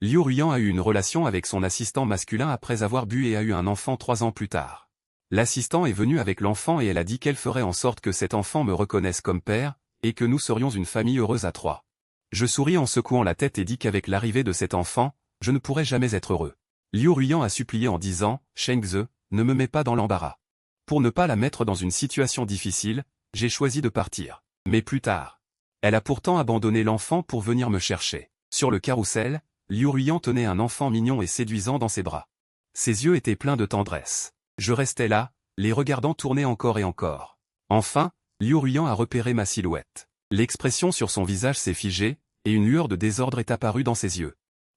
Liu Ruyan a eu une relation avec son assistant masculin après avoir bu et a eu un enfant 3 ans plus tard. L'assistant est venu avec l'enfant et elle a dit qu'elle ferait en sorte que cet enfant me reconnaisse comme père, et que nous serions une famille heureuse à 3. Je souris en secouant la tête et dis qu'avec l'arrivée de cet enfant, je ne pourrai jamais être heureux. Liu Ruyan a supplié en disant, Shengze, ne me mets pas dans l'embarras. Pour ne pas la mettre dans une situation difficile, j'ai choisi de partir. Mais plus tard. Elle a pourtant abandonné l'enfant pour venir me chercher. Sur le carrousel, Liu Ruyan tenait un enfant mignon et séduisant dans ses bras. Ses yeux étaient pleins de tendresse. Je restais là, les regardant tourner encore et encore. Enfin, Liu Ruyan a repéré ma silhouette. L'expression sur son visage s'est figée, et une lueur de désordre est apparue dans ses yeux.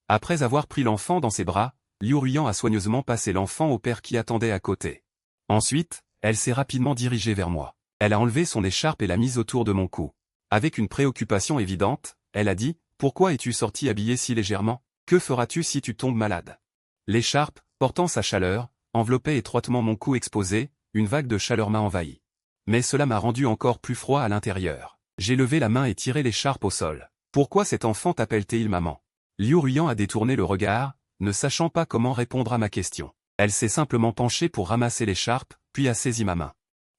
Après avoir pris l'enfant dans ses bras, Liu Ruyan a soigneusement passé l'enfant au père qui attendait à côté. Ensuite, elle s'est rapidement dirigée vers moi. Elle a enlevé son écharpe et l'a mise autour de mon cou. Avec une préoccupation évidente, elle a dit, « Pourquoi es-tu sorti habillé si légèrement? Que feras-tu si tu tombes malade ?» L'écharpe, portant sa chaleur, enveloppait étroitement mon cou exposé, une vague de chaleur m'a envahi. Mais cela m'a rendu encore plus froid à l'intérieur. J'ai levé la main et tiré l'écharpe au sol. « Pourquoi cet enfant t'appelle-t-il maman ?» Liu Ruyan a détourné le regard, ne sachant pas comment répondre à ma question. Elle s'est simplement penchée pour ramasser l'écharpe, puis a saisi ma main.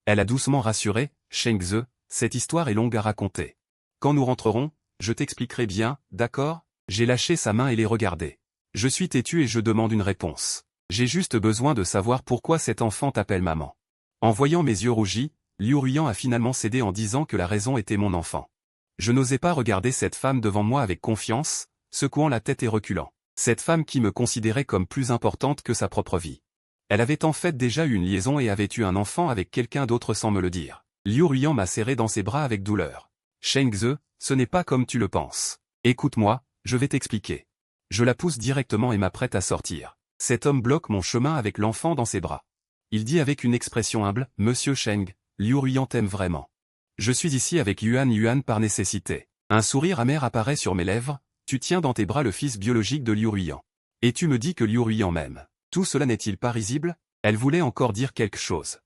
Elle a doucement rassuré, « Shengze, cette histoire est longue à raconter. Quand nous rentrerons, je t'expliquerai bien, d'accord ?» J'ai lâché sa main et l'ai regardé. Je suis têtu et je demande une réponse. J'ai juste besoin de savoir pourquoi cet enfant t'appelle maman. En voyant mes yeux rougis, Liu Ruyan a finalement cédé en disant que la raison était mon enfant. Je n'osais pas regarder cette femme devant moi avec confiance, secouant la tête et reculant. Cette femme qui me considérait comme plus importante que sa propre vie. Elle avait en fait déjà eu une liaison et avait eu un enfant avec quelqu'un d'autre sans me le dire. Liu Ruyan m'a serré dans ses bras avec douleur. « Shengze, ce n'est pas comme tu le penses. Écoute-moi, je vais t'expliquer. » Je la pousse directement et m'apprête à sortir. Cet homme bloque mon chemin avec l'enfant dans ses bras. Il dit avec une expression humble, « Monsieur Sheng, Liu Ruyan t'aime vraiment. Je suis ici avec Yuan par nécessité. » Un sourire amer apparaît sur mes lèvres, « Tu tiens dans tes bras le fils biologique de Liu Ruyan. Et tu me dis que Liu Ruyan m'aime. Tout cela n'est-il pas risible ?» Elle voulait encore dire quelque chose.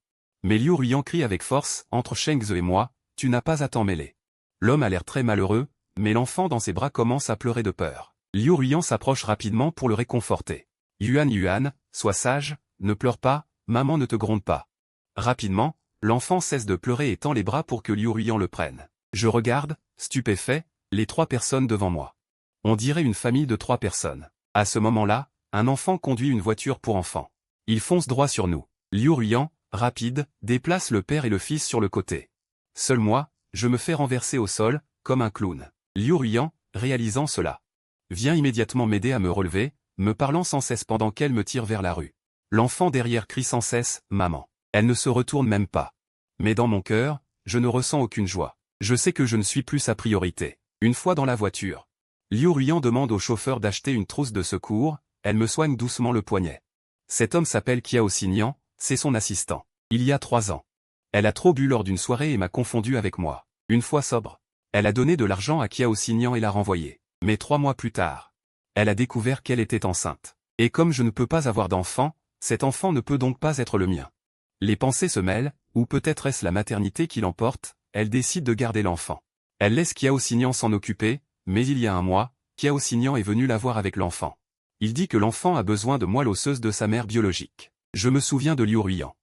Mais Liu Ruyan crie avec force, « Entre Shengze et moi, tu n'as pas à t'en mêler. » L'homme a l'air très malheureux, mais l'enfant dans ses bras commence à pleurer de peur. Liu Ruyan s'approche rapidement pour le réconforter. « Yuan, sois sage, ne pleure pas, maman ne te gronde pas. » Rapidement, l'enfant cesse de pleurer et tend les bras pour que Liu Ruyan le prenne. Je regarde, stupéfait, les 3 personnes devant moi. On dirait une famille de 3 personnes. À ce moment-là, un enfant conduit une voiture pour enfants. Il fonce droit sur nous. Liu Ruyan, rapide, déplace le père et le fils sur le côté. Seul moi, je me fais renverser au sol, comme un clown. Liu Ruyan, réalisant cela, vient immédiatement m'aider à me relever, me parlant sans cesse pendant qu'elle me tire vers la rue. L'enfant derrière crie sans cesse, « Maman ». Elle ne se retourne même pas. Mais dans mon cœur, je ne ressens aucune joie. Je sais que je ne suis plus sa priorité. Une fois dans la voiture, Liu Ruyan demande au chauffeur d'acheter une trousse de secours, elle me soigne doucement le poignet. Cet homme s'appelle Kiao Xinyan, c'est son assistant. Il y a 3 ans. Elle a trop bu lors d'une soirée et m'a confondu avec moi. Une fois sobre, elle a donné de l'argent à Kiao Xinyan et l'a renvoyé. Mais 3 mois plus tard, elle a découvert qu'elle était enceinte. Et comme je ne peux pas avoir d'enfant, cet enfant ne peut donc pas être le mien. Les pensées se mêlent, ou peut-être est-ce la maternité qui l'emporte, elle décide de garder l'enfant. Elle laisse Kiao Xinyan s'en occuper, mais il y a 1 mois, Kiao Xinyan est venu la voir avec l'enfant. Il dit que l'enfant a besoin de moelle osseuse de sa mère biologique. Je me souviens de Liu Ruyan.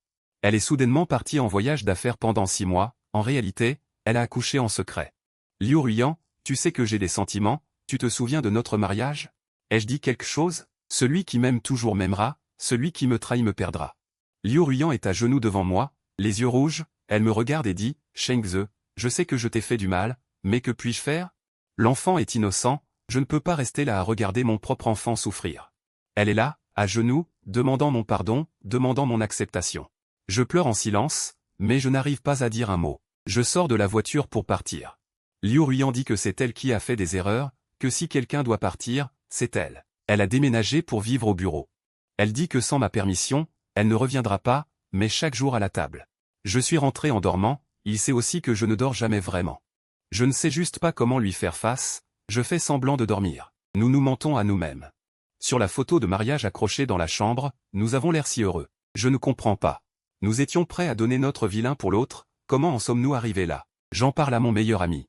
Elle est soudainement partie en voyage d'affaires pendant 6 mois, en réalité, elle a accouché en secret. Liu Ruyan, tu sais que j'ai des sentiments, tu te souviens de notre mariage? Ai-je dit quelque chose? Celui qui m'aime toujours m'aimera, celui qui me trahit me perdra. Liu Ruyan est à genoux devant moi, les yeux rouges, elle me regarde et dit, « Shengze, je sais que je t'ai fait du mal, mais que puis-je faire? L'enfant est innocent, je ne peux pas rester là à regarder mon propre enfant souffrir. » Elle est là, à genoux, demandant mon pardon, demandant mon acceptation. Je pleure en silence, mais je n'arrive pas à dire un mot. Je sors de la voiture pour partir. Liu Ruyan dit que c'est elle qui a fait des erreurs, que si quelqu'un doit partir, c'est elle. Elle a déménagé pour vivre au bureau. Elle dit que sans ma permission, elle ne reviendra pas, mais chaque jour à la table. Je suis rentré en dormant, il sait aussi que je ne dors jamais vraiment. Je ne sais juste pas comment lui faire face, je fais semblant de dormir. Nous nous mentons à nous-mêmes. Sur la photo de mariage accrochée dans la chambre, nous avons l'air si heureux. Je ne comprends pas. Nous étions prêts à donner notre vilain pour l'autre, comment en sommes-nous arrivés là? J'en parle à mon meilleur ami.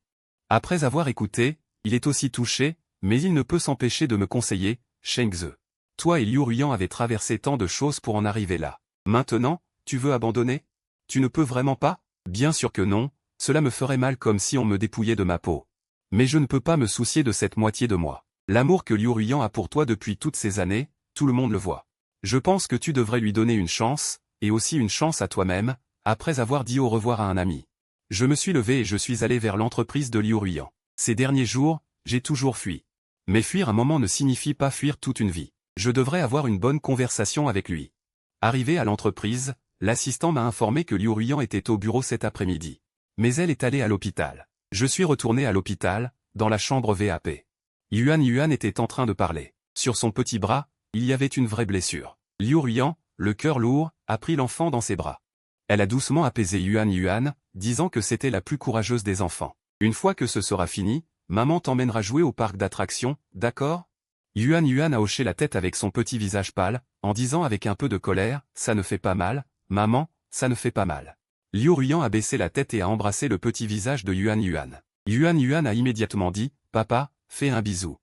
Après avoir écouté, il est aussi touché, mais il ne peut s'empêcher de me conseiller, « Shengze. Toi et Liu Ruiyan avez traversé tant de choses pour en arriver là. Maintenant, tu veux abandonner? Tu ne peux vraiment pas? Bien sûr que non, cela me ferait mal comme si on me dépouillait de ma peau. Mais je ne peux pas me soucier de cette moitié de moi. L'amour que Liu Ruiyan a pour toi depuis toutes ces années, tout le monde le voit. Je pense que tu devrais lui donner une chance, et aussi une chance à toi-même, après avoir dit au revoir à un ami. Je me suis levé et je suis allé vers l'entreprise de Liu Ruiyan. Ces derniers jours, j'ai toujours fui. Mais fuir un moment ne signifie pas fuir toute une vie. Je devrais avoir une bonne conversation avec lui. Arrivé à l'entreprise, l'assistant m'a informé que Liu Ruiyan était au bureau cet après-midi. Mais elle est allée à l'hôpital. Je suis retourné à l'hôpital, dans la chambre VAP. Yuan était en train de parler. Sur son petit bras, il y avait une vraie blessure. Liu Ruiyan, le cœur lourd, a pris l'enfant dans ses bras. Elle a doucement apaisé Yuan, disant que c'était la plus courageuse des enfants. Une fois que ce sera fini, maman t'emmènera jouer au parc d'attractions, d'accord? Yuan a hoché la tête avec son petit visage pâle, en disant avec un peu de colère, ça ne fait pas mal, maman, ça ne fait pas mal. Liu Ruiyan a baissé la tête et a embrassé le petit visage de Yuan. Yuan a immédiatement dit, papa, fais un bisou.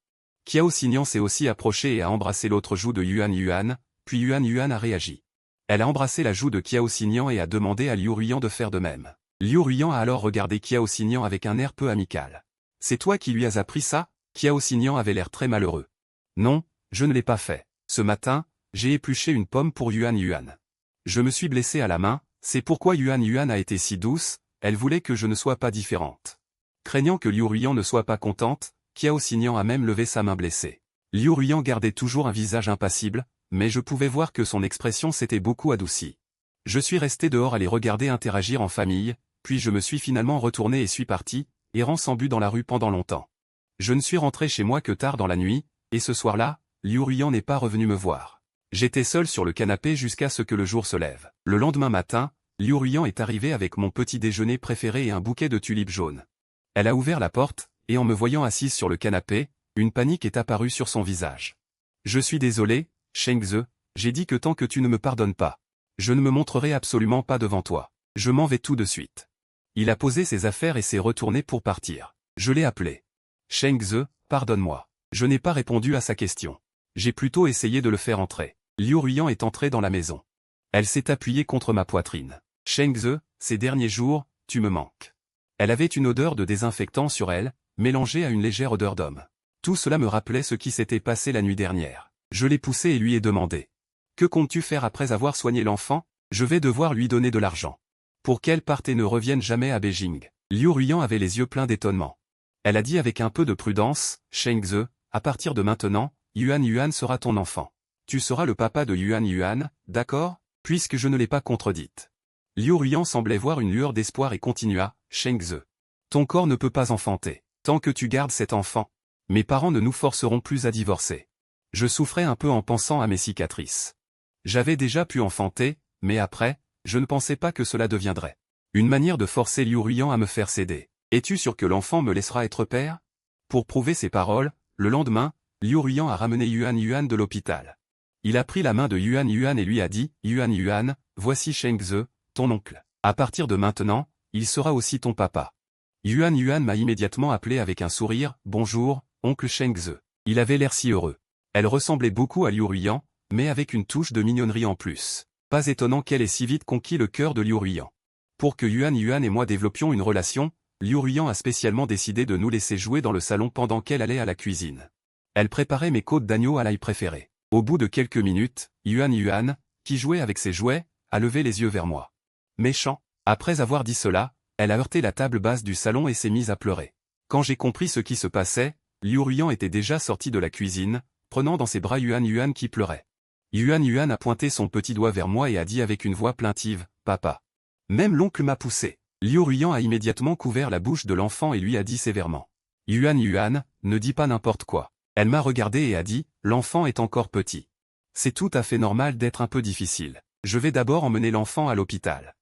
Qiao Xinyan s'est aussi approché et a embrassé l'autre joue de Yuan, puis Yuan a réagi. Elle a embrassé la joue de Qiao Xinyan et a demandé à Liu Ruiyan de faire de même. Liu Ruiyan a alors regardé Qiao Xinyan avec un air peu amical. C'est toi qui lui as appris ça? Qiao Xinyan avait l'air très malheureux. Non, je ne l'ai pas fait. Ce matin, j'ai épluché une pomme pour Yuan. Je me suis blessé à la main, c'est pourquoi Yuan a été si douce, elle voulait que je ne sois pas différente. Craignant que Liu Ruiyan ne soit pas contente, Qiao Xinyan a même levé sa main blessée. Liu Ruiyan gardait toujours un visage impassible, mais je pouvais voir que son expression s'était beaucoup adoucie. Je suis resté dehors à les regarder interagir en famille, puis je me suis finalement retourné et suis parti, errant sans but dans la rue pendant longtemps. Je ne suis rentré chez moi que tard dans la nuit, et ce soir-là, Liu Ruiyan n'est pas revenu me voir. J'étais seul sur le canapé jusqu'à ce que le jour se lève. Le lendemain matin, Liu Ruiyan est arrivé avec mon petit déjeuner préféré et un bouquet de tulipes jaunes. Elle a ouvert la porte, et en me voyant assise sur le canapé, une panique est apparue sur son visage. Je suis désolé, Shengze, j'ai dit que tant que tu ne me pardonnes pas, je ne me montrerai absolument pas devant toi. Je m'en vais tout de suite. Il a posé ses affaires et s'est retourné pour partir. Je l'ai appelé. Shengze, pardonne-moi. Je n'ai pas répondu à sa question. J'ai plutôt essayé de le faire entrer. Liu Ruiyan est entrée dans la maison. Elle s'est appuyée contre ma poitrine. Shengze, ces derniers jours, tu me manques. Elle avait une odeur de désinfectant sur elle, mélangée à une légère odeur d'homme. Tout cela me rappelait ce qui s'était passé la nuit dernière. Je l'ai poussé et lui ai demandé. Que comptes-tu faire après avoir soigné l'enfant? Je vais devoir lui donner de l'argent. Pour qu'elle parte et ne revienne jamais à Beijing. Liu Ruiyan avait les yeux pleins d'étonnement. Elle a dit avec un peu de prudence, Shengze, à partir de maintenant, Yuan sera ton enfant. Tu seras le papa de Yuan, d'accord? Puisque je ne l'ai pas contredite. Liu Ruiyan semblait voir une lueur d'espoir et continua, Shengze. Ton corps ne peut pas enfanter. Tant que tu gardes cet enfant, mes parents ne nous forceront plus à divorcer. Je souffrais un peu en pensant à mes cicatrices. J'avais déjà pu enfanter, mais après, je ne pensais pas que cela deviendrait une manière de forcer Liu Ruiyan à me faire céder. Es-tu sûr que l'enfant me laissera être père? Pour prouver ses paroles, le lendemain, Liu Ruiyan a ramené Yuan de l'hôpital. Il a pris la main de Yuan et lui a dit, Yuan, voici Shengze, ton oncle. À partir de maintenant, il sera aussi ton papa. Yuan m'a immédiatement appelé avec un sourire, bonjour, oncle Shengze. Il avait l'air si heureux. Elle ressemblait beaucoup à Liu Ruiyan, mais avec une touche de mignonnerie en plus. Pas étonnant qu'elle ait si vite conquis le cœur de Liu Ruiyan. Pour que Yuan et moi développions une relation, Liu Ruiyan a spécialement décidé de nous laisser jouer dans le salon pendant qu'elle allait à la cuisine. Elle préparait mes côtes d'agneau à l'ail préférées. Au bout de quelques minutes, Yuan, qui jouait avec ses jouets, a levé les yeux vers moi. Méchant. Après avoir dit cela, elle a heurté la table basse du salon et s'est mise à pleurer. Quand j'ai compris ce qui se passait, Liu Ruiyan était déjà sorti de la cuisine, prenant dans ses bras Yuan qui pleurait. Yuan a pointé son petit doigt vers moi et a dit avec une voix plaintive, « Papa. » Même l'oncle m'a poussé. Liu Ruiyan a immédiatement couvert la bouche de l'enfant et lui a dit sévèrement. « Yuan, ne dis pas n'importe quoi. » Elle m'a regardé et a dit, « L'enfant est encore petit. C'est tout à fait normal d'être un peu difficile. Je vais d'abord emmener l'enfant à l'hôpital. »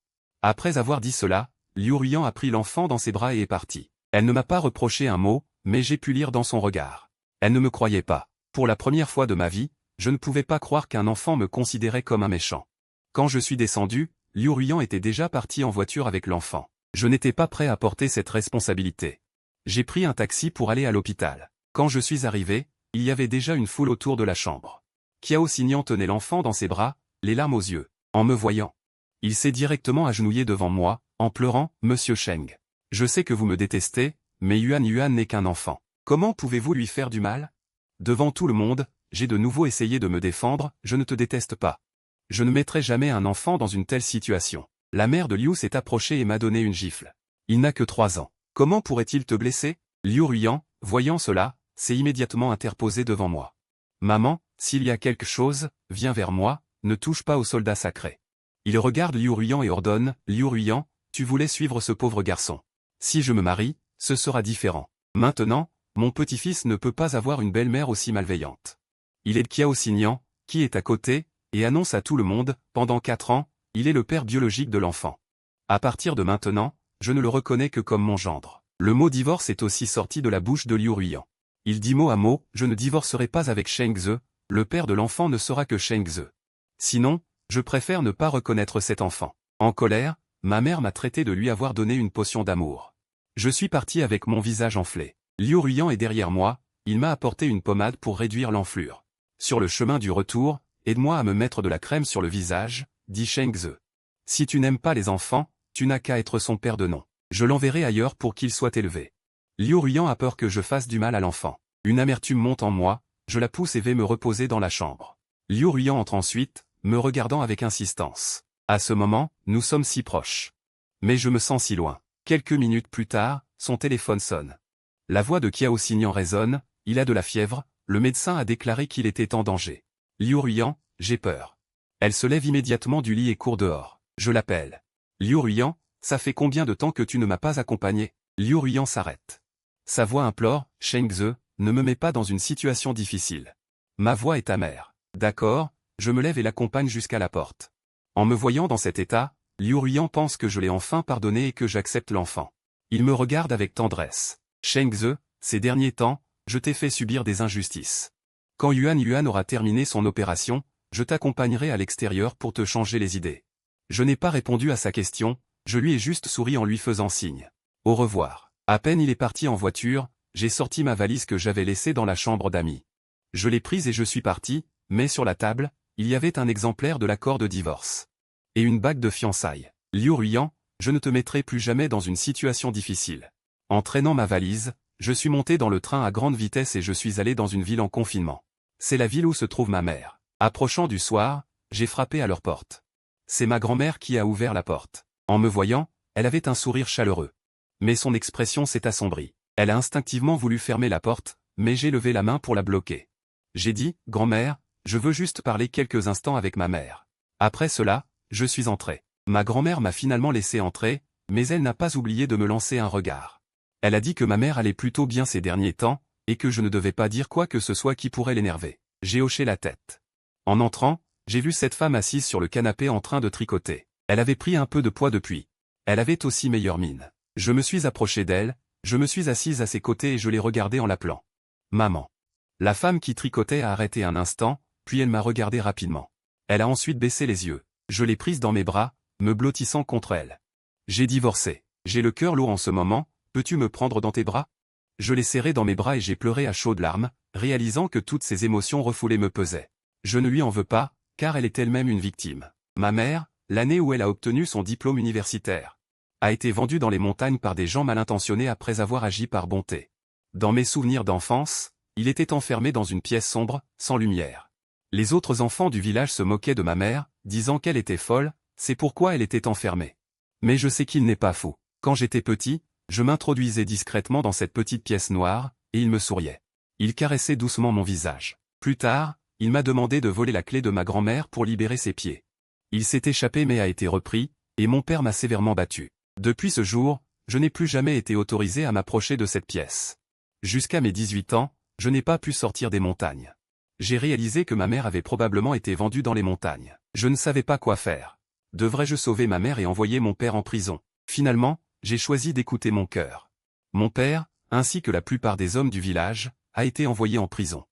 Après avoir dit cela, Liu Ruiyan a pris l'enfant dans ses bras et est parti. Elle ne m'a pas reproché un mot, mais j'ai pu lire dans son regard. Elle ne me croyait pas. Pour la première fois de ma vie, je ne pouvais pas croire qu'un enfant me considérait comme un méchant. Quand je suis descendu, Liu Ruiyan était déjà parti en voiture avec l'enfant. Je n'étais pas prêt à porter cette responsabilité. J'ai pris un taxi pour aller à l'hôpital. Quand je suis arrivé, il y avait déjà une foule autour de la chambre. Kiao Xingyan tenait l'enfant dans ses bras, les larmes aux yeux. En me voyant, il s'est directement agenouillé devant moi, en pleurant, « Monsieur Cheng. Je sais que vous me détestez, mais Yuan Yuan n'est qu'un enfant. Comment pouvez-vous lui faire du mal ?» Devant tout le monde, j'ai de nouveau essayé de me défendre, « Je ne te déteste pas. Je ne mettrai jamais un enfant dans une telle situation. » La mère de Liu s'est approchée et m'a donné une gifle. « Il n'a que 3 ans. Comment pourrait-il te blesser ?» Liu Ruyan, voyant cela, s'est immédiatement interposé devant moi. « Maman, s'il y a quelque chose, viens vers moi, ne touche pas au soldat sacré. » Il regarde Liu Ruyan et ordonne, « Liu Ruyan, tu voulais suivre ce pauvre garçon. Si je me marie, ce sera différent. Maintenant, mon petit-fils ne peut pas avoir une belle-mère aussi malveillante. » Il est de Kiao Xingyan, qui est à côté, et annonce à tout le monde, pendant 4 ans, il est le père biologique de l'enfant. À partir de maintenant, je ne le reconnais que comme mon gendre. Le mot divorce est aussi sorti de la bouche de Liu Ruyan. Il dit mot à mot, je ne divorcerai pas avec Sheng Ze, le père de l'enfant ne sera que Sheng Ze. Sinon, je préfère ne pas reconnaître cet enfant. En colère, ma mère m'a traité de lui avoir donné une potion d'amour. Je suis parti avec mon visage enflé. Liu Ruyan est derrière moi, il m'a apporté une pommade pour réduire l'enflure. Sur le chemin du retour, aide-moi à me mettre de la crème sur le visage, dit Sheng Ze. Si tu n'aimes pas les enfants, tu n'as qu'à être son père de nom. Je l'enverrai ailleurs pour qu'il soit élevé. Liu Ruyan a peur que je fasse du mal à l'enfant. Une amertume monte en moi, je la pousse et vais me reposer dans la chambre. Liu Ruyan entre ensuite, me regardant avec insistance. À ce moment, nous sommes si proches. Mais je me sens si loin. Quelques minutes plus tard, son téléphone sonne. La voix de Kiao Xingyan résonne, il a de la fièvre, le médecin a déclaré qu'il était en danger. Liu Ruyan, j'ai peur. Elle se lève immédiatement du lit et court dehors. Je l'appelle. Liu Ruyan, ça fait combien de temps que tu ne m'as pas accompagné? Liu Ruyan s'arrête. Sa voix implore, Sheng Ze, ne me mets pas dans une situation difficile. Ma voix est amère. D'accord, je me lève et l'accompagne jusqu'à la porte. En me voyant dans cet état, Liu Ruyan pense que je l'ai enfin pardonné et que j'accepte l'enfant. Il me regarde avec tendresse. Sheng Ze, ces derniers temps, je t'ai fait subir des injustices. Quand Yuan Yuan aura terminé son opération, je t'accompagnerai à l'extérieur pour te changer les idées. Je n'ai pas répondu à sa question, je lui ai juste souri en lui faisant signe. Au revoir. À peine il est parti en voiture, j'ai sorti ma valise que j'avais laissée dans la chambre d'amis. Je l'ai prise et je suis parti, mais sur la table, il y avait un exemplaire de l'accord de divorce. Et une bague de fiançailles. Liu Ruyan, je ne te mettrai plus jamais dans une situation difficile. En traînant ma valise, je suis monté dans le train à grande vitesse et je suis allé dans une ville en confinement. C'est la ville où se trouve ma mère. Approchant du soir, j'ai frappé à leur porte. C'est ma grand-mère qui a ouvert la porte. En me voyant, elle avait un sourire chaleureux. Mais son expression s'est assombrie. Elle a instinctivement voulu fermer la porte, mais j'ai levé la main pour la bloquer. J'ai dit, « Grand-mère, je veux juste parler quelques instants avec ma mère. » Après cela, je suis entré. Ma grand-mère m'a finalement laissé entrer, mais elle n'a pas oublié de me lancer un regard. Elle a dit que ma mère allait plutôt bien ces derniers temps, et que je ne devais pas dire quoi que ce soit qui pourrait l'énerver. J'ai hoché la tête. En entrant, j'ai vu cette femme assise sur le canapé en train de tricoter. Elle avait pris un peu de poids depuis. Elle avait aussi meilleure mine. Je me suis approché d'elle, je me suis assise à ses côtés et je l'ai regardée en l'appelant. « Maman ». La femme qui tricotait a arrêté un instant, puis elle m'a regardé rapidement. Elle a ensuite baissé les yeux. Je l'ai prise dans mes bras, me blottissant contre elle. J'ai divorcé. J'ai le cœur lourd en ce moment, peux-tu me prendre dans tes bras? Je l'ai serrée dans mes bras et j'ai pleuré à chaudes larmes, réalisant que toutes ces émotions refoulées me pesaient. Je ne lui en veux pas, car elle est elle-même une victime. Ma mère, l'année où elle a obtenu son diplôme universitaire, a été vendue dans les montagnes par des gens mal intentionnés après avoir agi par bonté. Dans mes souvenirs d'enfance, il était enfermé dans une pièce sombre, sans lumière. Les autres enfants du village se moquaient de ma mère, disant qu'elle était folle, c'est pourquoi elle était enfermée. Mais je sais qu'il n'est pas fou. Quand j'étais petit, je m'introduisais discrètement dans cette petite pièce noire, et il me souriait. Il caressait doucement mon visage. Plus tard, il m'a demandé de voler la clé de ma grand-mère pour libérer ses pieds. Il s'est échappé mais a été repris, et mon père m'a sévèrement battu. Depuis ce jour, je n'ai plus jamais été autorisé à m'approcher de cette pièce. Jusqu'à mes 18 ans, je n'ai pas pu sortir des montagnes. J'ai réalisé que ma mère avait probablement été vendue dans les montagnes. Je ne savais pas quoi faire. Devrais-je sauver ma mère et envoyer mon père en prison? Finalement, j'ai choisi d'écouter mon cœur. Mon père, ainsi que la plupart des hommes du village, a été envoyé en prison.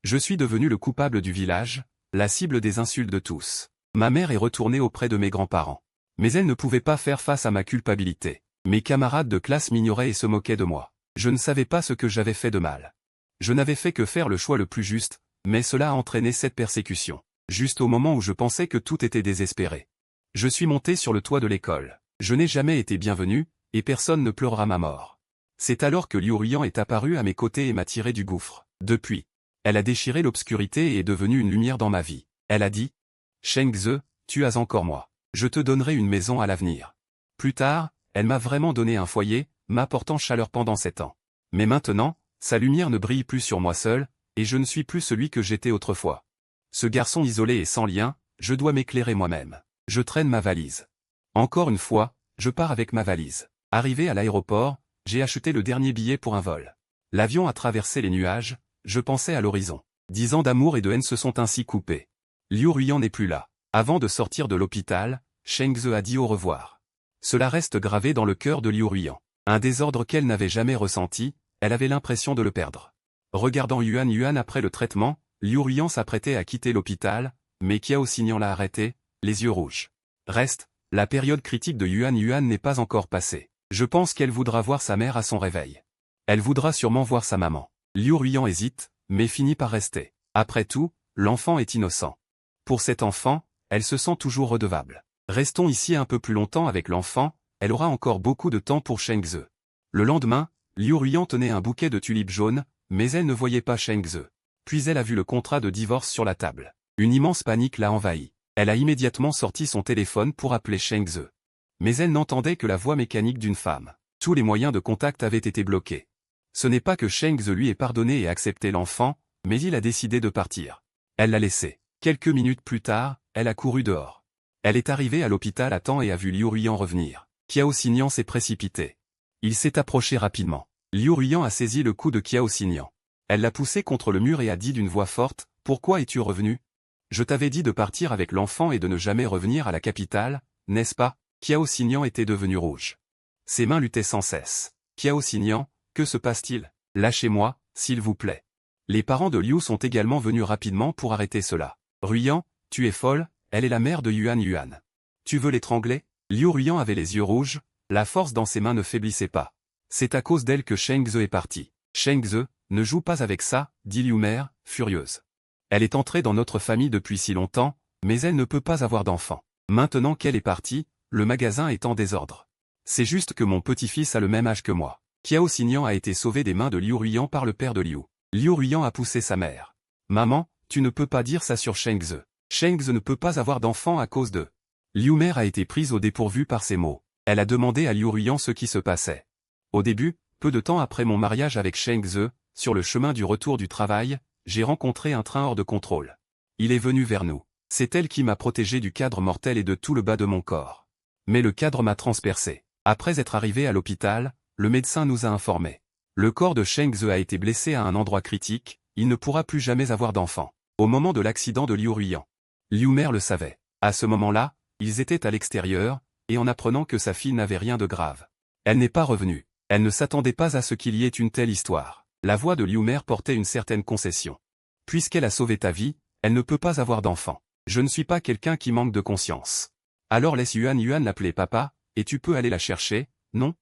Je suis devenu le coupable du village, la cible des insultes de tous. Ma mère est retournée auprès de mes grands-parents. Mais elle ne pouvait pas faire face à ma culpabilité. Mes camarades de classe m'ignoraient et se moquaient de moi. Je ne savais pas ce que j'avais fait de mal. Je n'avais fait que faire le choix le plus juste, mais cela a entraîné cette persécution. Juste au moment où je pensais que tout était désespéré. Je suis monté sur le toit de l'école. Je n'ai jamais été bienvenu, et personne ne pleurera ma mort. C'est alors que Liu Ruiyan est apparu à mes côtés et m'a tiré du gouffre. Depuis, elle a déchiré l'obscurité et est devenue une lumière dans ma vie. Elle a dit, Sheng Ze, tu as encore moi. Je te donnerai une maison à l'avenir. Plus tard, elle m'a vraiment donné un foyer, m'apportant chaleur pendant 7 ans. Mais maintenant, sa lumière ne brille plus sur moi seul, et je ne suis plus celui que j'étais autrefois. Ce garçon isolé et sans lien, je dois m'éclairer moi-même. Je traîne ma valise. Encore une fois, je pars avec ma valise. Arrivé à l'aéroport, j'ai acheté le dernier billet pour un vol. L'avion a traversé les nuages, je pensais à l'horizon. 10 ans d'amour et de haine se sont ainsi coupés. Liu Ruiyan n'est plus là. Avant de sortir de l'hôpital, Sheng Ze a dit au revoir. Cela reste gravé dans le cœur de Liu Ruiyan. Un désordre qu'elle n'avait jamais ressenti, elle avait l'impression de le perdre. Regardant Yuan après le traitement, Liu Ruiyan s'apprêtait à quitter l'hôpital, mais Kiao Xingyan l'a arrêté, les yeux rouges. Reste, la période critique de Yuan n'est pas encore passée. Je pense qu'elle voudra voir sa mère à son réveil. Elle voudra sûrement voir sa maman. Liu Ruiyan hésite, mais finit par rester. Après tout, l'enfant est innocent. Pour cet enfant, elle se sent toujours redevable. Restons ici un peu plus longtemps avec l'enfant, elle aura encore beaucoup de temps pour Sheng Ze. Le lendemain, Liu Ruiyan tenait un bouquet de tulipes jaunes, mais elle ne voyait pas Sheng Ze. Puis elle a vu le contrat de divorce sur la table. Une immense panique l'a envahie. Elle a immédiatement sorti son téléphone pour appeler Sheng Ze. Mais elle n'entendait que la voix mécanique d'une femme. Tous les moyens de contact avaient été bloqués. Ce n'est pas que Sheng Ze lui ait pardonné et accepté l'enfant, mais il a décidé de partir. Elle l'a laissé. Quelques minutes plus tard, elle a couru dehors. Elle est arrivée à l'hôpital à temps et a vu Liu Ruiyan revenir. Kiao Xingyan s'est précipité. Il s'est approché rapidement. Liu Ruiyan a saisi le cou de Kiao Xingyan. Elle l'a poussé contre le mur et a dit d'une voix forte, « Pourquoi es-tu revenu ? Je t'avais dit de partir avec l'enfant et de ne jamais revenir à la capitale, n'est-ce pas ?» Kiao Xingyan était devenu rouge. Ses mains luttaient sans cesse. « Kiao Xingyan, que se passe-t-il ? Lâchez-moi, s'il vous plaît. » Les parents de Liu sont également venus rapidement pour arrêter cela. « Ruiyan, tu es folle, elle est la mère de Yuan. Tu veux l'étrangler ?» Liu Ruiyan avait les yeux rouges, la force dans ses mains ne faiblissait pas. C'est à cause d'elle que Sheng Ze est parti. Sheng Ze, ne joue pas avec ça, dit Liu Mère, furieuse. Elle est entrée dans notre famille depuis si longtemps, mais elle ne peut pas avoir d'enfant. Maintenant qu'elle est partie, le magasin est en désordre. C'est juste que mon petit-fils a le même âge que moi. Kiao Xingyan a été sauvé des mains de Liu Ruiyan par le père de Liu. Liu Ruiyan a poussé sa mère. Maman, tu ne peux pas dire ça sur Sheng Ze. Sheng Ze ne peut pas avoir d'enfant à cause de... Liu Mère a été prise au dépourvu par ces mots. Elle a demandé à Liu Ruiyan ce qui se passait. Au début, peu de temps après mon mariage avec Sheng Ze, sur le chemin du retour du travail, j'ai rencontré un train hors de contrôle. Il est venu vers nous. C'est elle qui m'a protégé du cadre mortel et de tout le bas de mon corps. Mais le cadre m'a transpercé. Après être arrivé à l'hôpital, le médecin nous a informés. Le corps de Sheng Ze a été blessé à un endroit critique, il ne pourra plus jamais avoir d'enfant. Au moment de l'accident de Liu Ruiyan. Liu Mère le savait. À ce moment-là, ils étaient à l'extérieur, et en apprenant que sa fille n'avait rien de grave. Elle n'est pas revenue. Elle ne s'attendait pas à ce qu'il y ait une telle histoire. La voix de Liu Mère portait une certaine concession. Puisqu'elle a sauvé ta vie, elle ne peut pas avoir d'enfant. Je ne suis pas quelqu'un qui manque de conscience. Alors laisse Yuan l'appeler papa, et tu peux aller la chercher, non ?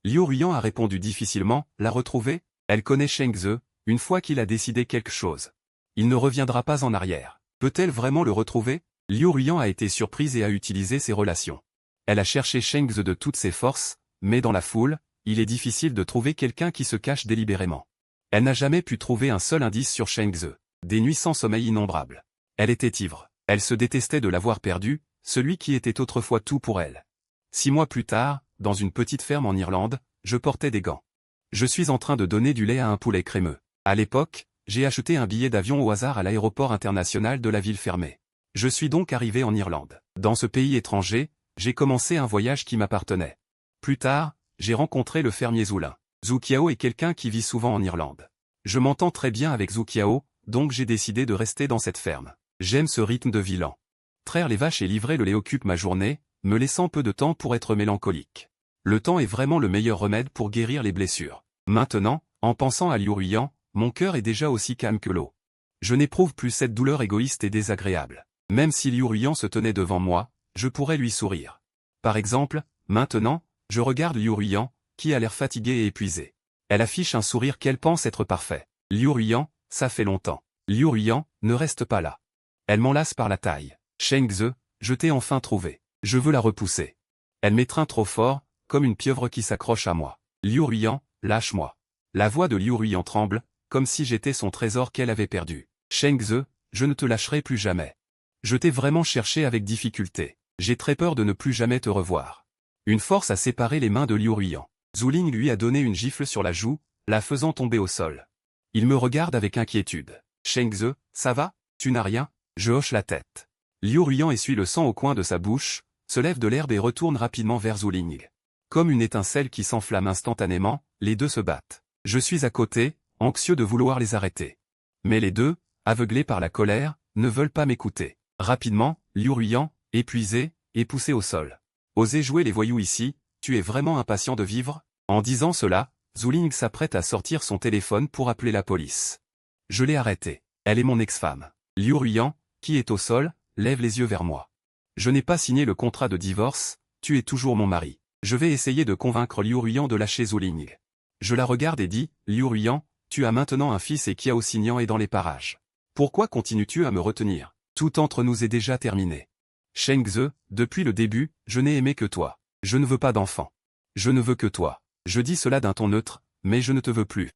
Liu Ruiyan a répondu difficilement, la retrouver ? Elle connaît Sheng Ze, une fois qu'il a décidé quelque chose. Il ne reviendra pas en arrière. Peut-elle vraiment le retrouver ? Liu Ruiyan a été surprise et a utilisé ses relations. Elle a cherché Sheng Ze de toutes ses forces, mais dans la foule, il est difficile de trouver quelqu'un qui se cache délibérément. Elle n'a jamais pu trouver un seul indice sur Sheng Ze. Des nuits sans sommeil innombrables. Elle était ivre. Elle se détestait de l'avoir perdu, celui qui était autrefois tout pour elle. 6 mois plus tard, dans une petite ferme en Irlande, je portais des gants. Je suis en train de donner du lait à un poulet crémeux. À l'époque, j'ai acheté un billet d'avion au hasard à l'aéroport international de la ville fermée. Je suis donc arrivé en Irlande. Dans ce pays étranger, j'ai commencé un voyage qui m'appartenait. Plus tard, j'ai rencontré le fermier Zoulin. Zhu Qiao est quelqu'un qui vit souvent en Irlande. Je m'entends très bien avec Zhu Qiao, donc j'ai décidé de rester dans cette ferme. J'aime ce rythme de vie lent. Traire les vaches et livrer le lait occupe ma journée, me laissant peu de temps pour être mélancolique. Le temps est vraiment le meilleur remède pour guérir les blessures. Maintenant, en pensant à Liu Ruiyan, mon cœur est déjà aussi calme que l'eau. Je n'éprouve plus cette douleur égoïste et désagréable. Même si Liu Ruiyan se tenait devant moi, je pourrais lui sourire. Par exemple, maintenant, je regarde Liu Ruiyan, qui a l'air fatigué et épuisé. Elle affiche un sourire qu'elle pense être parfait. Liu Ruiyan, ça fait longtemps. Liu Ruiyan, ne reste pas là. Elle m'enlace par la taille. Sheng Ze, je t'ai enfin trouvé. Je veux la repousser. Elle m'étreint trop fort, comme une pieuvre qui s'accroche à moi. Liu Ruiyan, lâche-moi. La voix de Liu Ruiyan tremble, comme si j'étais son trésor qu'elle avait perdu. Sheng Ze, je ne te lâcherai plus jamais. Je t'ai vraiment cherché avec difficulté. J'ai très peur de ne plus jamais te revoir. Une force a séparé les mains de Liu Ruiyan. Zhu Ling lui a donné une gifle sur la joue, la faisant tomber au sol. Il me regarde avec inquiétude. Sheng Ze, ça va? Tu n'as rien? Je hoche la tête. Liu Ruiyan essuie le sang au coin de sa bouche, se lève de l'herbe et retourne rapidement vers Zhu Ling. Comme une étincelle qui s'enflamme instantanément, les deux se battent. Je suis à côté, anxieux de vouloir les arrêter. Mais les deux, aveuglés par la colère, ne veulent pas m'écouter. Rapidement, Liu Ruiyan, épuisé, est poussé au sol. Osez jouer les voyous ici, tu es vraiment impatient de vivre? En disant cela, Zhu Ling s'apprête à sortir son téléphone pour appeler la police. Je l'ai arrêtée. Elle est mon ex-femme. Liu Ruiyan, qui est au sol, lève les yeux vers moi. Je n'ai pas signé le contrat de divorce, tu es toujours mon mari. Je vais essayer de convaincre Liu Ruiyan de lâcher Zhu Ling. Je la regarde et dis, Liu Ruiyan, tu as maintenant un fils et Kiao Xingyan est dans les parages. Pourquoi continues-tu à me retenir? Tout entre nous est déjà terminé. Sheng Ze, depuis le début, je n'ai aimé que toi. Je ne veux pas d'enfant. Je ne veux que toi. Je dis cela d'un ton neutre, mais je ne te veux plus.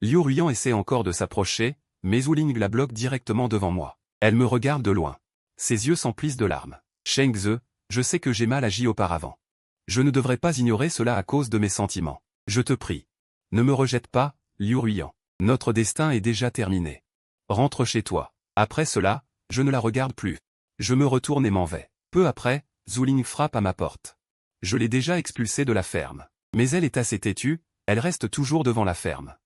Liu Ruiyan essaie encore de s'approcher, mais Zhu Ling la bloque directement devant moi. Elle me regarde de loin. Ses yeux s'emplissent de larmes. Sheng Ze, je sais que j'ai mal agi auparavant. Je ne devrais pas ignorer cela à cause de mes sentiments. Je te prie. Ne me rejette pas, Liu Ruiyan. Notre destin est déjà terminé. Rentre chez toi. Après cela, je ne la regarde plus. Je me retourne et m'en vais. Peu après, Zhu Ling frappe à ma porte. Je l'ai déjà expulsée de la ferme. Mais elle est assez têtue, elle reste toujours devant la ferme.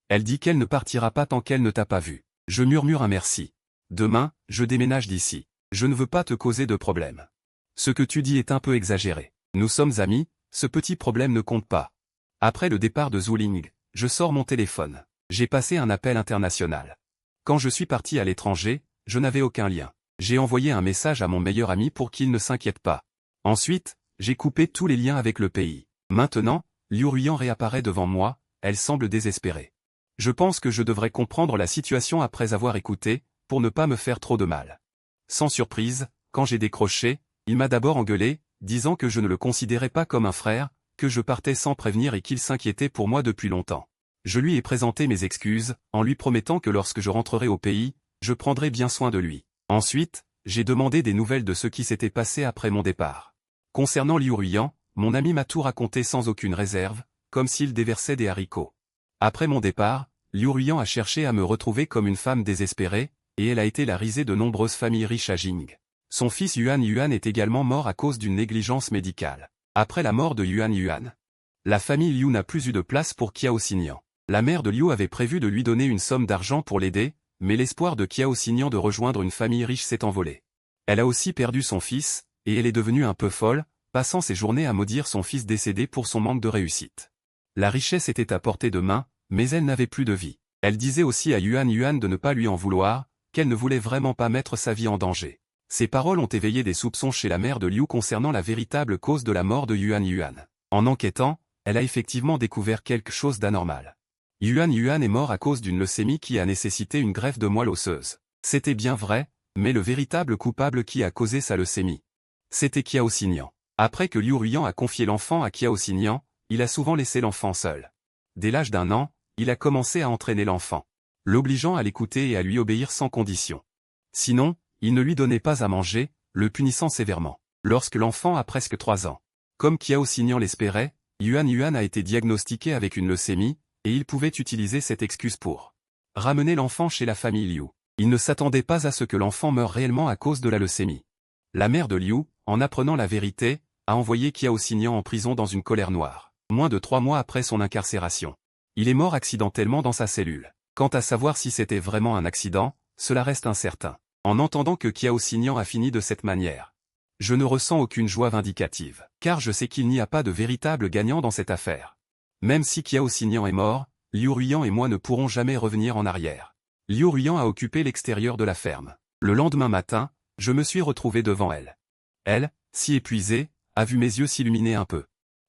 Elle dit qu'elle ne partira pas tant qu'elle ne t'a pas vu. Je murmure un merci. Demain, je déménage d'ici. Je ne veux pas te causer de problème. Ce que tu dis est un peu exagéré. Nous sommes amis, ce petit problème ne compte pas. Après le départ de Zhu Ling, je sors mon téléphone. J'ai passé un appel international. Quand je suis parti à l'étranger, je n'avais aucun lien. J'ai envoyé un message à mon meilleur ami pour qu'il ne s'inquiète pas. Ensuite, j'ai coupé tous les liens avec le pays. Maintenant, Liu Ruiyan réapparaît devant moi, elle semble désespérée. Je pense que je devrais comprendre la situation après avoir écouté, pour ne pas me faire trop de mal. Sans surprise, quand j'ai décroché, il m'a d'abord engueulé, disant que je ne le considérais pas comme un frère, que je partais sans prévenir et qu'il s'inquiétait pour moi depuis longtemps. Je lui ai présenté mes excuses, en lui promettant que lorsque je rentrerai au pays, je prendrai bien soin de lui. Ensuite, j'ai demandé des nouvelles de ce qui s'était passé après mon départ. Concernant Liu Ruiyan, mon ami m'a tout raconté sans aucune réserve, comme s'il déversait des haricots. Après mon départ, Liu Ruiyan a cherché à me retrouver comme une femme désespérée, et elle a été la risée de nombreuses familles riches à Jing. Son fils Yuan Yuan est également mort à cause d'une négligence médicale. Après la mort de Yuan Yuan, la famille Liu n'a plus eu de place pour Kiao Xingyan. La mère de Liu avait prévu de lui donner une somme d'argent pour l'aider, mais l'espoir de Kiao Xingyan de rejoindre une famille riche s'est envolé. Elle a aussi perdu son fils, et elle est devenue un peu folle, passant ses journées à maudire son fils décédé pour son manque de réussite. La richesse était à portée de main, mais elle n'avait plus de vie. Elle disait aussi à Yuan Yuan de ne pas lui en vouloir, qu'elle ne voulait vraiment pas mettre sa vie en danger. Ces paroles ont éveillé des soupçons chez la mère de Liu concernant la véritable cause de la mort de Yuan Yuan. En enquêtant, elle a effectivement découvert quelque chose d'anormal. Yuan Yuan est mort à cause d'une leucémie qui a nécessité une greffe de moelle osseuse. C'était bien vrai, mais le véritable coupable qui a causé sa leucémie, c'était Kiao Xingyan. Après que Liu Ruiyan a confié l'enfant à Kiao Xingyan, il a souvent laissé l'enfant seul. Dès l'âge d'1 an, il a commencé à entraîner l'enfant, l'obligeant à l'écouter et à lui obéir sans condition. Sinon, il ne lui donnait pas à manger, le punissant sévèrement. Lorsque l'enfant a presque 3 ans, comme Kiao Xingyan l'espérait, Yuan Yuan a été diagnostiqué avec une leucémie, et il pouvait utiliser cette excuse pour ramener l'enfant chez la famille Liu. Il ne s'attendait pas à ce que l'enfant meure réellement à cause de la leucémie. La mère de Liu, en apprenant la vérité, a envoyé Kiao Xingyan en prison dans une colère noire, moins de 3 mois après son incarcération. Il est mort accidentellement dans sa cellule. Quant à savoir si c'était vraiment un accident, cela reste incertain. En entendant que Kiao Xingyan a fini de cette manière, je ne ressens aucune joie vindicative, car je sais qu'il n'y a pas de véritable gagnant dans cette affaire. Même si Kiao Xingyan est mort, Liu Ruiyan et moi ne pourrons jamais revenir en arrière. Liu Ruiyan a occupé l'extérieur de la ferme. Le lendemain matin, je me suis retrouvé devant elle. Elle, si épuisée, a vu mes yeux s'illuminer un peu.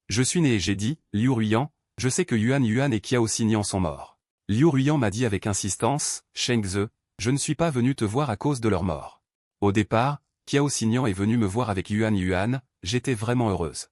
Je suis né et j'ai dit, Liu Ruiyan, je sais que Yuan Yuan et Kiao Xingyan sont morts. Liu Ruiyan m'a dit avec insistance, Shengze, je ne suis pas venu te voir à cause de leur mort. Au départ, Qiao Xinyan est venu me voir avec Yuan Yuan, j'étais vraiment heureuse.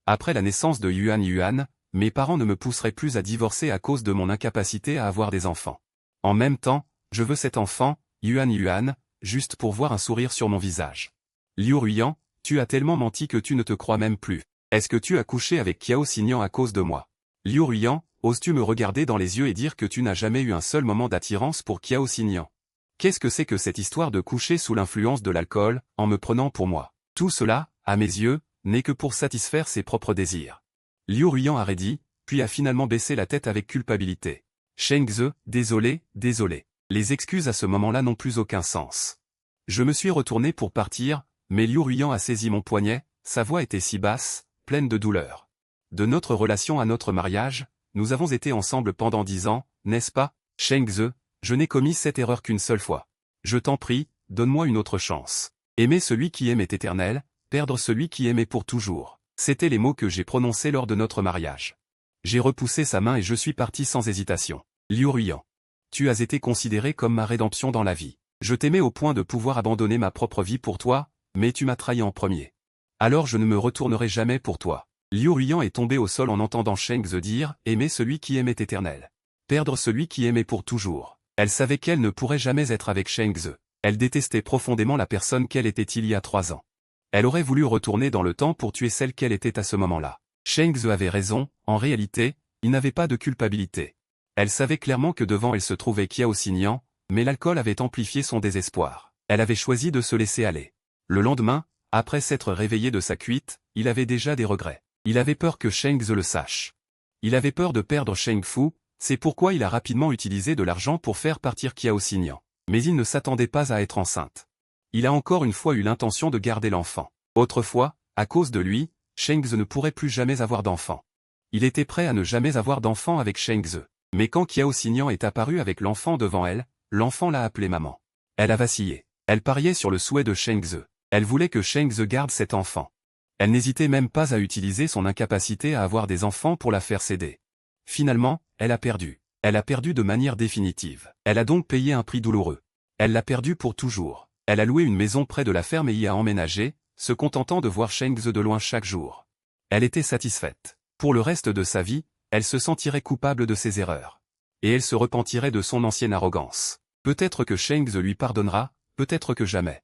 Après la naissance de Yuan Yuan, mes parents ne me pousseraient plus à divorcer à cause de mon incapacité à avoir des enfants. En même temps, je veux cet enfant, Yuan Yuan, juste pour voir un sourire sur mon visage. Liu Ruiyan, tu as tellement menti que tu ne te crois même plus. Est-ce que tu as couché avec Qiao Xinyan à cause de moi? Liu Ruiyan, oses-tu me regarder dans les yeux et dire que tu n'as jamais eu un seul moment d'attirance pour Qiao Xinyan? Qu'est-ce que c'est que cette histoire de coucher sous l'influence de l'alcool, en me prenant pour moi? Tout cela, à mes yeux, n'est que pour satisfaire ses propres désirs. Liu Ruiyan a raidi, puis a finalement baissé la tête avec culpabilité. Shengze, désolé, désolé. Les excuses à ce moment-là n'ont plus aucun sens. Je me suis retourné pour partir, mais Liu Ruiyan a saisi mon poignet, sa voix était si basse, pleine de douleur. De notre relation à notre mariage, nous avons été ensemble pendant 10 ans, n'est-ce pas, Shengze? Je n'ai commis cette erreur qu'une seule fois. Je t'en prie, donne-moi une autre chance. Aimer celui qui aime est éternel, perdre celui qui aime est pour toujours. C'étaient les mots que j'ai prononcés lors de notre mariage. J'ai repoussé sa main et je suis parti sans hésitation. Liu Ruiyan. Tu as été considéré comme ma rédemption dans la vie. Je t'aimais au point de pouvoir abandonner ma propre vie pour toi, mais tu m'as trahi en premier. Alors je ne me retournerai jamais pour toi. Liu Ruiyan est tombé au sol en entendant Shengze dire « Aimer celui qui aime est éternel. Perdre celui qui aime est pour toujours ». Elle savait qu'elle ne pourrait jamais être avec Shengze. Elle détestait profondément la personne qu'elle était il y a 3 ans. Elle aurait voulu retourner dans le temps pour tuer celle qu'elle était à ce moment-là. Shengze avait raison, en réalité, il n'avait pas de culpabilité. Elle savait clairement que devant elle se trouvait Qiao Xinyan, mais l'alcool avait amplifié son désespoir. Elle avait choisi de se laisser aller. Le lendemain, après s'être réveillé de sa cuite, il avait déjà des regrets. Il avait peur que Shengze le sache. Il avait peur de perdre Sheng Fu, c'est pourquoi il a rapidement utilisé de l'argent pour faire partir Qiao Xinyan. Mais il ne s'attendait pas à être enceinte. Il a encore une fois eu l'intention de garder l'enfant. Autrefois, à cause de lui, Shengze ne pourrait plus jamais avoir d'enfant. Il était prêt à ne jamais avoir d'enfant avec Shengze. Mais quand Qiao Xinyan est apparu avec l'enfant devant elle, l'enfant l'a appelé maman. Elle a vacillé. Elle pariait sur le souhait de Shengze. Elle voulait que Shengze garde cet enfant. Elle n'hésitait même pas à utiliser son incapacité à avoir des enfants pour la faire céder. Finalement, elle a perdu. Elle a perdu de manière définitive. Elle a donc payé un prix douloureux. Elle l'a perdu pour toujours. Elle a loué une maison près de la ferme et y a emménagé, se contentant de voir Shengze de loin chaque jour. Elle était satisfaite. Pour le reste de sa vie, elle se sentirait coupable de ses erreurs. Et elle se repentirait de son ancienne arrogance. Peut-être que Shengze lui pardonnera, peut-être que jamais.